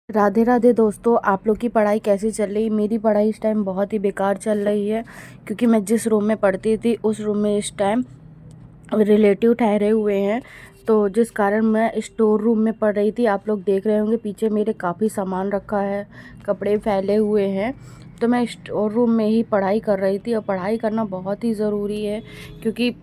राधे राधे दोस्तों, आप लोग की पढ़ाई कैसी चल रही है। मेरी पढ़ाई इस टाइम बहुत ही बेकार चल रही है, क्योंकि मैं जिस रूम में पढ़ती थी उस रूम में इस टाइम रिलेटिव ठहरे हुए हैं। तो जिस कारण मैं स्टोर रूम में पढ़ रही थी। आप लोग देख रहे होंगे पीछे मेरे काफ़ी सामान रखा है, कपड़े फैले हुए हैं। तो मैं स्टोर रूम में ही पढ़ाई कर रही थी, और पढ़ाई करना बहुत ही ज़रूरी है, क्योंकि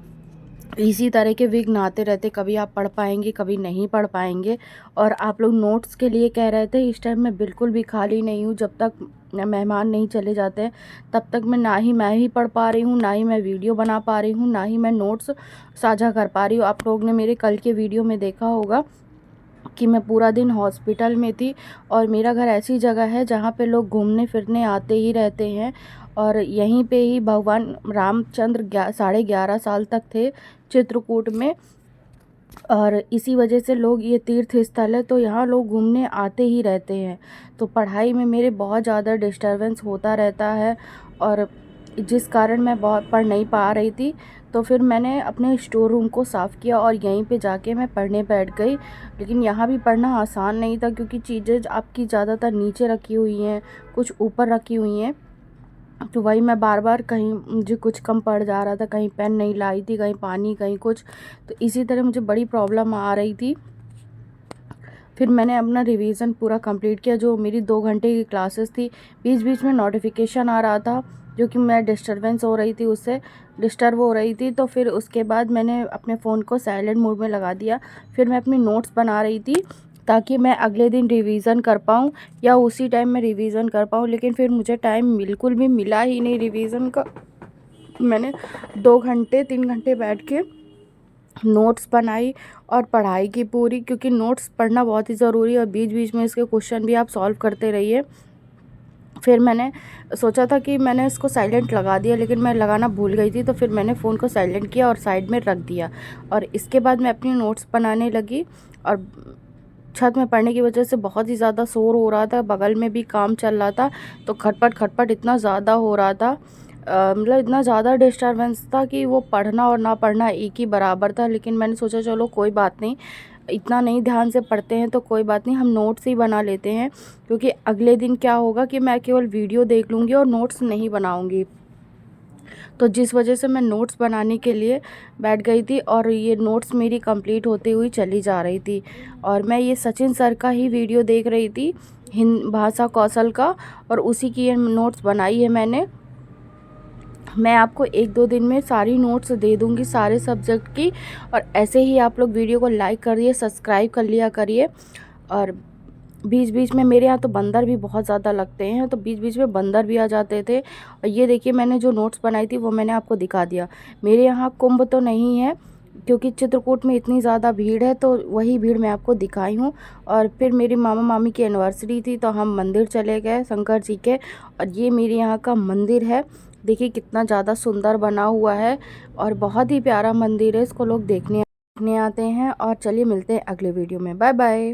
इसी तरह के विघ्न आते रहते, कभी आप पढ़ पाएंगे कभी नहीं पढ़ पाएंगे। और आप लोग नोट्स के लिए कह रहे थे, इस टाइम मैं बिल्कुल भी खाली नहीं हूँ। जब तक मेहमान नहीं चले जाते हैं तब तक मैं ही पढ़ पा रही हूँ, ना ही मैं वीडियो बना पा रही हूँ, ना ही मैं नोट्स साझा कर पा रही हूँ। आप लोग ने मेरे कल के वीडियो में देखा होगा कि मैं पूरा दिन हॉस्पिटल में थी, और मेरा घर ऐसी जगह है जहाँ पे लोग घूमने फिरने आते ही रहते हैं। और यहीं पे ही भगवान रामचंद्र 11.5 साल तक थे चित्रकूट में, और इसी वजह से लोग, ये तीर्थ स्थल है तो यहाँ लोग घूमने आते ही रहते हैं। तो पढ़ाई में मेरे बहुत ज़्यादा डिस्टरबेंस होता रहता है, और जिस कारण मैं बहुत पढ़ नहीं पा रही थी। तो फिर मैंने अपने स्टोर रूम को साफ़ किया और यहीं पे जाके मैं पढ़ने बैठ गई। लेकिन यहाँ भी पढ़ना आसान नहीं था, क्योंकि चीज़ें आपकी ज़्यादातर नीचे रखी हुई हैं, कुछ ऊपर रखी हुई हैं। तो वही मैं बार-बार, कहीं मुझे कुछ कम पड़ जा रहा था, कहीं पेन नहीं लाई थी, कहीं पानी, कहीं कुछ। तो इसी तरह मुझे बड़ी प्रॉब्लम आ रही थी। फिर मैंने अपना रिवीजन पूरा कंप्लीट किया। जो मेरी 2 घंटे की क्लासेस थी, बीच-बीच में नोटिफिकेशन आ रहा था, जो कि मैं डिस्टरबेंस हो रही थी, उससे डिस्टर्ब हो रही थी। तो फिर उसके बाद मैंने अपने फ़ोन को साइलेंट मोड में लगा दिया। फिर मैं अपनी नोट्स बना रही थी, ताकि मैं अगले दिन रिवीज़न कर पाऊँ, या उसी टाइम मैं रिवीज़न कर पाऊँ। लेकिन फिर मुझे टाइम बिल्कुल भी मिला ही नहीं रिवीज़न का। मैंने 2 घंटे 3 घंटे बैठ के नोट्स बनाई और पढ़ाई की पूरी, क्योंकि नोट्स पढ़ना बहुत ही ज़रूरी है, और बीच बीच में इसके क्वेश्चन भी आप सॉल्व करते रहिए। फिर मैंने सोचा था कि मैंने इसको साइलेंट लगा दिया, लेकिन मैं लगाना भूल गई थी। तो फिर मैंने फ़ोन को साइलेंट किया और साइड में रख दिया, और इसके बाद मैं अपनी नोट्स बनाने लगी। और छत में पड़ने की वजह से बहुत ही ज़्यादा शोर हो रहा था, बगल में भी काम चल रहा था, तो खटपट खटपट इतना ज़्यादा हो रहा था। मतलब इतना ज़्यादा डिस्टर्बेंस था कि वो पढ़ना और ना पढ़ना एक ही बराबर था। लेकिन मैंने सोचा चलो कोई बात नहीं, इतना नहीं ध्यान से पढ़ते हैं तो कोई बात नहीं, हम नोट्स ही बना लेते हैं। क्योंकि अगले दिन क्या होगा कि मैं केवल वीडियो देख लूँगी और नोट्स नहीं बनाऊँगी। तो जिस वजह से मैं नोट्स बनाने के लिए बैठ गई थी, और ये नोट्स मेरी कंप्लीट होती हुई चली जा रही थी। और मैं ये सचिन सर का ही वीडियो देख रही थी, हिंद भाषा कौशल का, और उसी की ये नोट्स बनाई है मैंने। मैं आपको 1-2 दिन में सारी नोट्स दे दूँगी सारे सब्जेक्ट की। और ऐसे ही आप लोग वीडियो को लाइक करिए, सब्सक्राइब कर लिया करिए। और बीच-बीच में मेरे यहाँ तो बंदर भी बहुत ज़्यादा लगते हैं, तो बीच-बीच में बंदर भी आ जाते थे। और ये देखिए, मैंने जो नोट्स बनाई थी वो मैंने आपको दिखा दिया। मेरे यहाँ कुंभ तो नहीं है, क्योंकि चित्रकूट में इतनी ज़्यादा भीड़ है, तो वही भीड़ मैं आपको दिखाई हूँ। और फिर मेरी मामा-मामी की एनिवर्सरी थी, तो हम मंदिर चले गए शंकर जी के। और ये मेरे यहाँ का मंदिर है, देखिए कितना ज़्यादा सुंदर बना हुआ है, और बहुत ही प्यारा मंदिर है। इसको लोग देखने आते हैं। और चलिए मिलते हैं अगले वीडियो में। Bye bye.